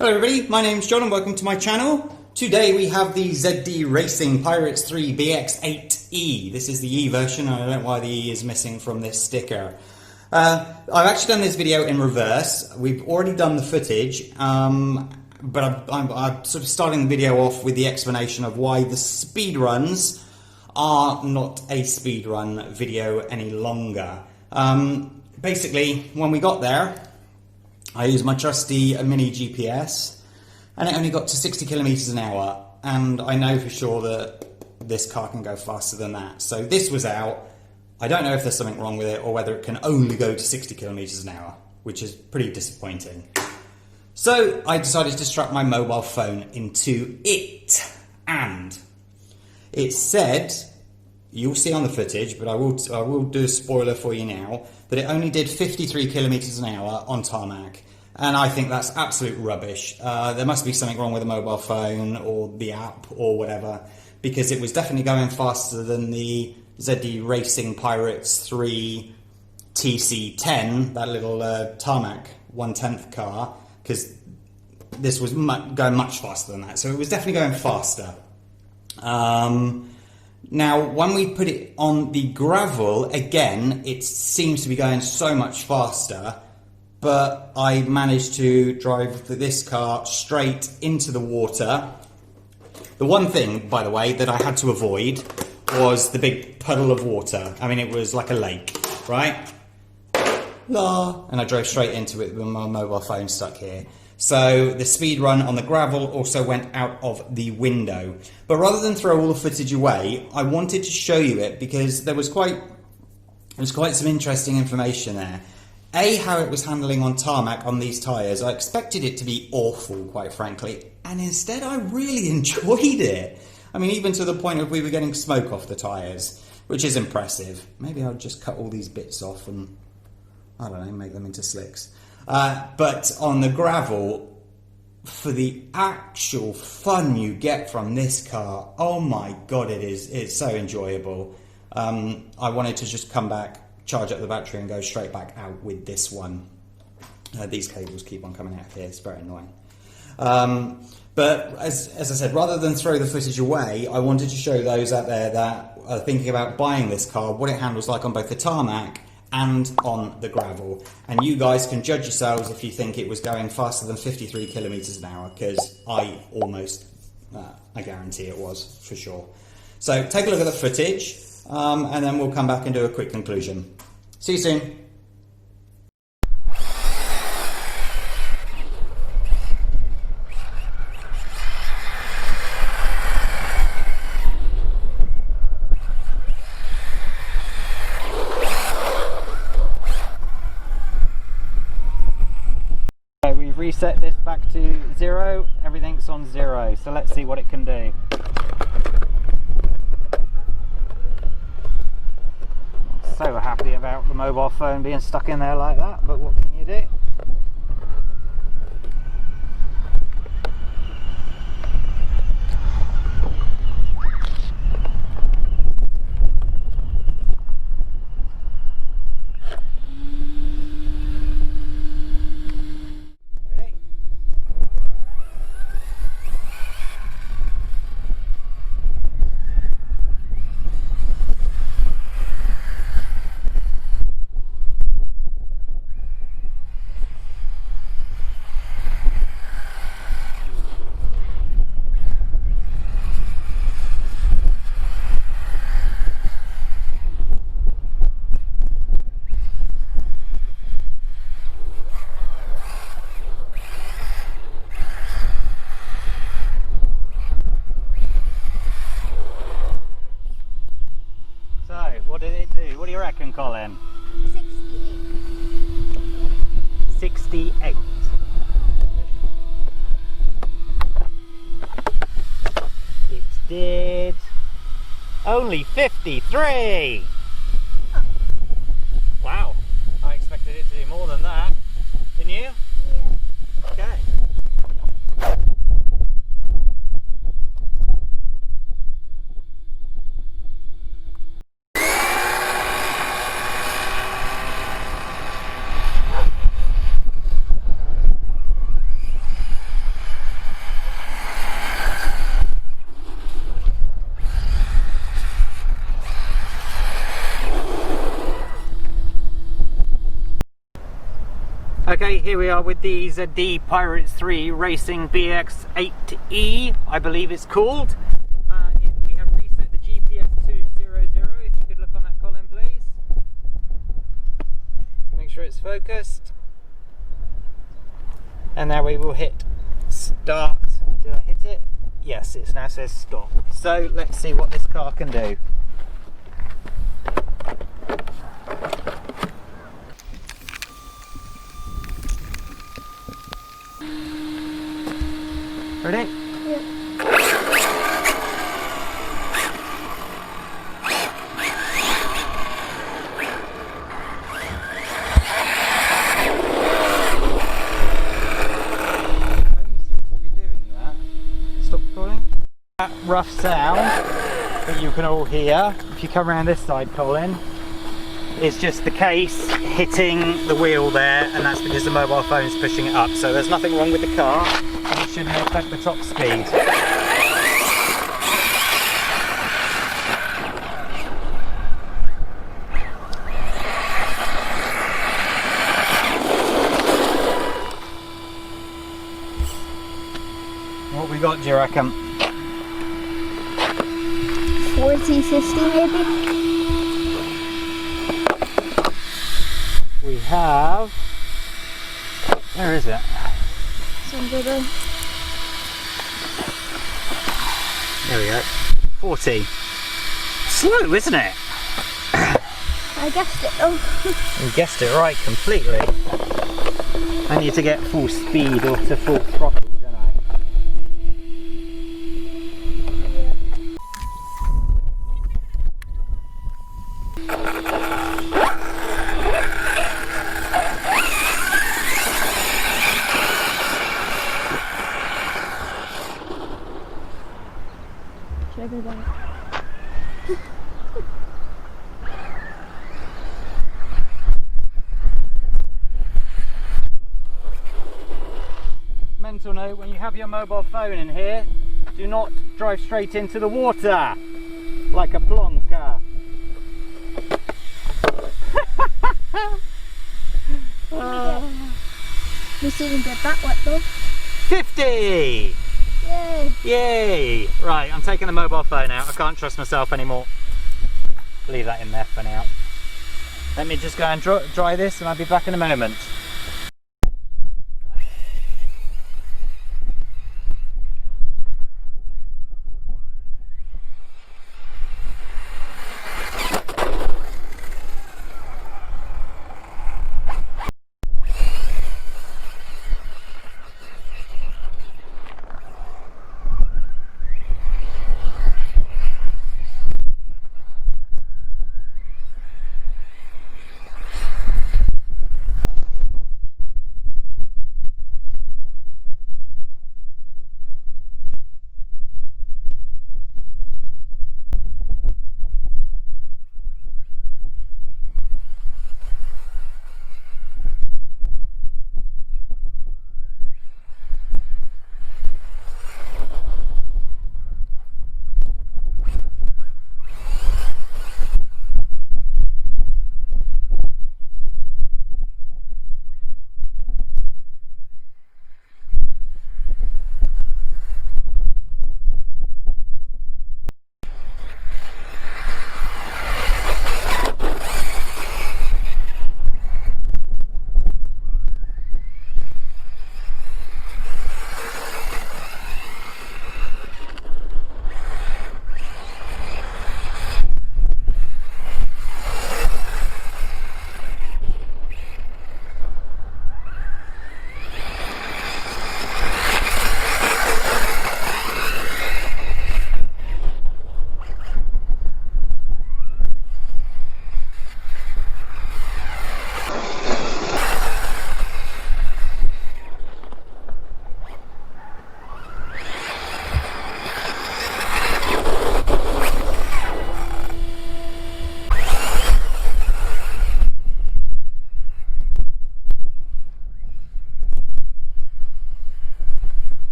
Hello everybody, my name's John and welcome to my channel. Today we have the ZD Racing Pirates 3 BX-8E. This is the E version, and I don't know why the E is missing from this sticker. I've actually done this video in reverse. We've already done the footage, but I'm sort of starting the video off with the explanation of why the speedruns are not a speedrun video any longer. Basically, when we got there, I used my trusty mini GPS and it only got to 60 kilometers an hour, and I know for sure that this car can go faster than that. So this was out. I don't know if there's something wrong with it or whether it can only go to 60 kilometers an hour, which is pretty disappointing. So I decided to strap my mobile phone into it, and it said, you'll see on the footage, but I will do a spoiler for you now, that it only did 53 kilometers an hour on tarmac. And I think that's absolute rubbish. There must be something wrong with the mobile phone or the app or whatever, because it was definitely going faster than the ZD Racing Pirates 3 TC10, that little tarmac 1/10 car, because this was going much faster than that. So it was definitely going faster. Now, when we put it on the gravel, again, it seems to be going so much faster, but I managed to drive this car straight into the water. The one thing, by the way, that I had to avoid was the big puddle of water. I mean, it was like a lake, right? And I drove straight into it with my mobile phone stuck here. So the speed run on the gravel also went out of the window. But rather than throw all the footage away, I wanted to show you it because there was quite some interesting information there. A, how it was handling on tarmac on these tyres. I expected it to be awful, quite frankly, and instead I really enjoyed it. I mean, even to the point of we were getting smoke off the tyres, which is impressive. Maybe I'll just cut all these bits off and, I don't know, make them into slicks. But on the gravel, for the actual fun you get from this car, oh my god, it's so enjoyable. I wanted to just come back, charge up the battery and go straight back out with this one. These cables keep on coming out here, it's very annoying. But as I said, rather than throw the footage away, I wanted to show those out there that are thinking about buying this car, what it handles like on both the tarmac and on the gravel. And you guys can judge yourselves if you think it was going faster than 53 kilometers an hour, because I guarantee it was, for sure. So take a look at the footage, and then we'll come back and do a quick conclusion. See you soon. We've reset this back to 0, everything's on 0, so let's see what it can do. So happy about the mobile phone being stuck in there like that, but what can you do? What did it do? What do you reckon, Colin? 68. 68. It did only 53. Huh. Wow. I expected it to do more than that. Didn't you? Yeah. Okay. Okay, here we are with the ZD Pirates 3 Racing BX-8E, I believe it's called. We have reset the GPS to 00, if you could look on that column please. Make sure it's focused. And now we will hit start. Did I hit it? Yes, it now says stop. So let's see what this car can do. Ready? Yep. Only seems to be doing that. Stop recording. That rough sound that you can all hear, if you come around this side, Colin, is just the case hitting the wheel there, and that's because the mobile phone is pushing it up. So there's nothing wrong with the car, and it shouldn't affect the top speed. What we got, do you reckon? 40, 50 maybe? We have... Where is it? It's under the... There we go. 40. Slow, isn't it? I guessed it though. You guessed it right completely. I need to get full speed or to full throttle, don't I? Should I go back? Mental note, when you have your mobile phone in here, do not drive straight into the water like a plonker. We didn't get that wet though. 50! Yay! Yay! Right, I'm taking the mobile phone out. I can't trust myself anymore. Leave that in there for now. Let me just go and dry this and I'll be back in a moment.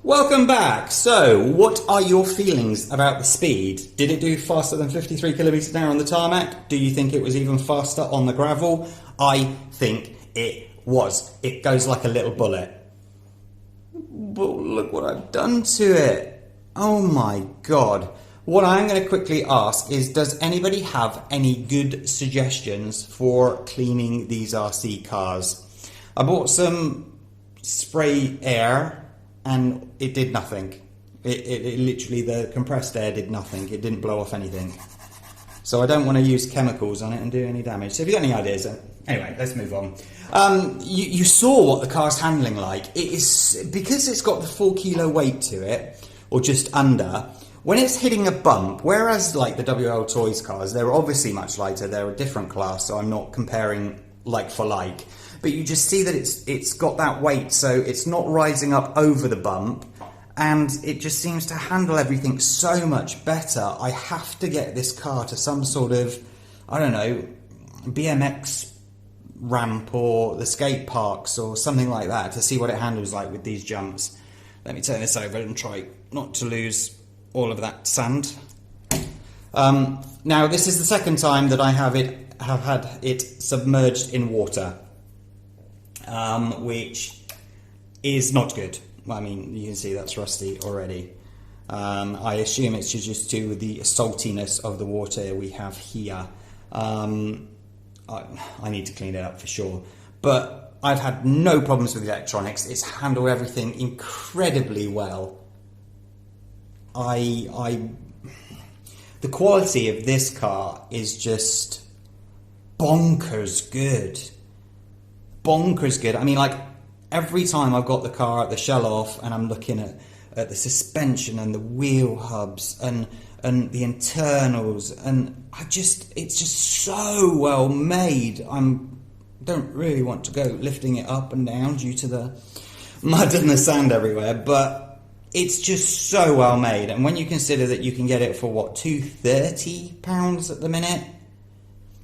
Welcome back. So, what are your feelings about the speed? Did it do faster than 53 kilometers an hour on the tarmac? Do you think it was even faster on the gravel? I think it was. It goes like a little bullet. But look what I've done to it. Oh my God. What I'm going to quickly ask is, does anybody have any good suggestions for cleaning these RC cars? I bought some spray air and it did nothing. It literally, the compressed air did nothing. It didn't blow off anything. So I don't want to use chemicals on it and do any damage. So if you've got any ideas, anyway, let's move on. You saw what the car's handling like. It is, because it's got the 4 kilo weight to it, or just under, when it's hitting a bump, whereas like the WL Toys cars, they're obviously much lighter, they're a different class, so I'm not comparing like for like. But you just see that it's got that weight, so it's not rising up over the bump, and it just seems to handle everything so much better. I have to get this car to some sort of, I don't know, BMX ramp or the skate parks or something like that to see what it handles like with these jumps. Let me turn this over and try not to lose all of that sand. Now this is the second time that I have had it submerged in water, which is not good. I mean, you can see that's rusty already. I assume it's just due to the saltiness of the water we have here. I need to clean it up for sure, but I've had no problems with the electronics. It's handled everything incredibly well. The quality of this car is just bonkers good. Bonkers good. I mean, like, every time I've got the car at the shell off and I'm looking at the suspension and the wheel hubs and the internals, and it's just so well made. Don't really want to go lifting it up and down due to the mud and the sand everywhere, but it's just so well made. And when you consider that you can get it for what, £230 at the minute,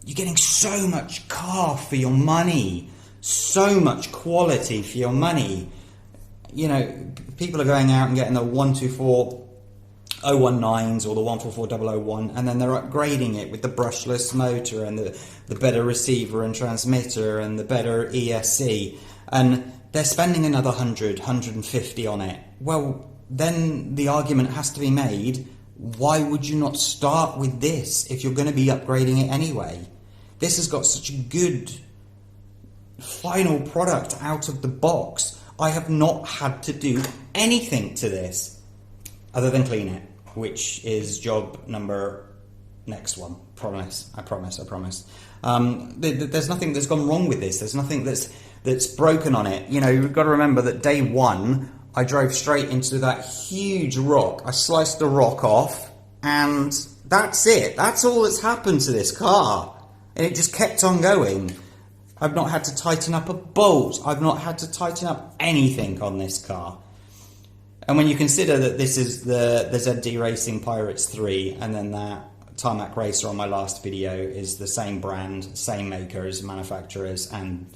you're getting so much car for your money, so much quality for your money. You know, people are going out and getting the 124019s or the 144001, and then they're upgrading it with the brushless motor and the better receiver and transmitter and the better ESC, and they're spending another 150 on it. Well, then the argument has to be made, why would you not start with this if you're going to be upgrading it anyway? This has got such a good final product out of the box. I have not had to do anything to this other than clean it, which is job number next one. I promise. There's nothing that's gone wrong with this. There's nothing that's broken on it. You know, you've got to remember that day one I drove straight into that huge rock. I sliced the rock off, and that's it. That's all that's happened to this car, and it just kept on going. I've not had to tighten up a bolt. I've not had to tighten up anything on this car. And when you consider that this is the ZD Racing Pirates 3, and then that Tarmac Racer on my last video is the same brand, same makers, manufacturers, and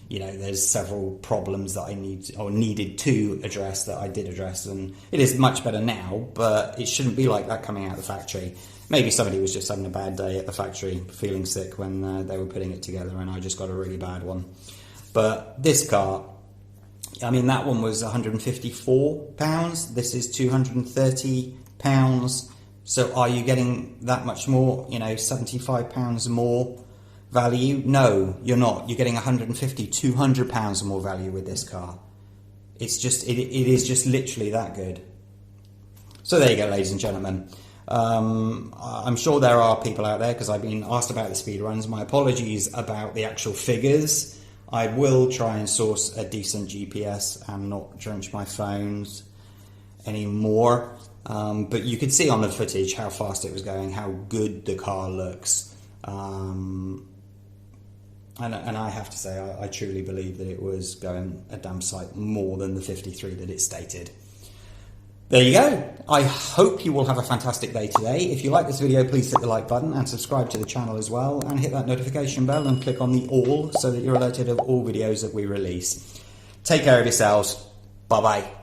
you know, there's several problems that I needed to address that I did address, and it is much better now, but it shouldn't be like that coming out of the factory. Maybe somebody was just having a bad day at the factory, feeling sick when they were putting it together, and I just got a really bad one. But this car, I mean, that one was £154. This is £230. So are you getting that much more, you know, £75 more value? No, you're not. You're getting £150, £200 more value with this car. It's just, it is just literally that good. So there you go, ladies and gentlemen. I'm sure there are people out there, because I've been asked about the speed runs. My apologies about the actual figures. I will try and source a decent GPS and not drench my phones anymore. But you could see on the footage how fast it was going, how good the car looks. And I have to say, I truly believe that it was going a damn sight more than the 53 that it stated. There you go. I hope you will have a fantastic day today. If you like this video, please hit the like button and subscribe to the channel as well, and hit that notification bell and click on the all so that you're alerted of all videos that we release. Take care of yourselves. Bye bye.